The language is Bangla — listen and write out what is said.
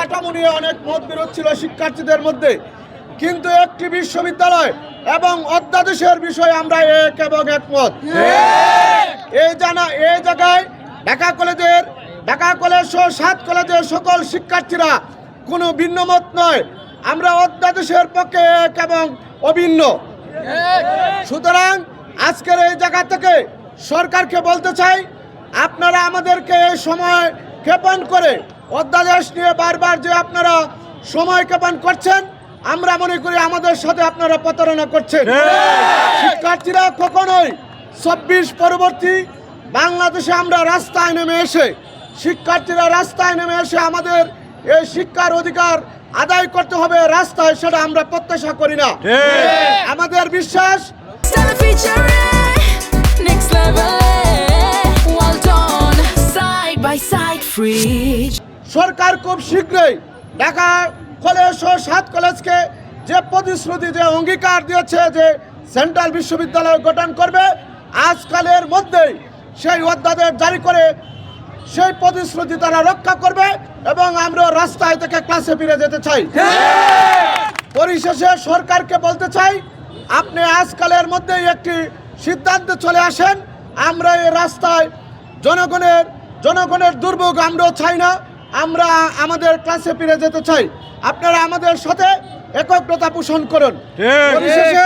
কাঠামো নিয়ে অনেক মতবিরোধ ছিল শিক্ষার্থীদের মধ্যে, কিন্তু একটি বিশ্ববিদ্যালয় এবং অধ্যাদেশের বিষয়ে আমরা এক এবং একমত। এই জায়গায় ঢাকা কলেজ সহ 7 কলেজের সকল শিক্ষার্থীরা কোনো ভিন্ন মত নয়, আমরা অধ্যাদেশের পক্ষে এক এবং অভিন্ন। সুতরাং আজকের এই জায়গা থেকে সরকারকে বলতে চাই, আপনারা আমাদেরকে এই সময় ক্ষেপণ করে অধ্যাদেশ নিয়ে বারবার যে আপনারা সময় ক্ষেপণ করছেন, আমরা মনে করি আমাদের সাথে আপনারা প্রতারণা করছেন। শিক্ষার্থীরা কখনোই 24 পরবর্তী বাংলাদেশে আমরা রাস্তায় নেমে এসে আমাদের এই শিক্ষার অধিকার আদায় করতে হবে রাস্তায়, সেটা আমরা প্রত্যাশা করি না। আমাদের বিশ্বাস সরকার খুব শীঘ্রই ঢাকা কলেজ ও 7 কলেজকে যে প্রতিশ্রুতি, যে অঙ্গীকার দিয়েছে যে সেন্ট্রাল বিশ্ববিদ্যালয় গঠন করবে, আজকালের মধ্যেই সেই অধ্যাদেশ জারি করে সেই প্রতিশ্রুতি তারা রক্ষা করবে এবং আমরা রাস্তায় থেকে ক্লাসে ফিরে যেতে চাই। পরিশেষে সরকারকে বলতে চাই, আপনি আজকালের মধ্যেই একটি সিদ্ধান্তে চলে আসেন। আমরা এই রাস্তায় জনগণের দুর্ভোগ আমরাও চাই না, আমরা আমাদের ক্লাসে ফিরে যেতে চাই। আপনারা আমাদের সাথে একগ্রতা পোষণ করুন। পরিশেষে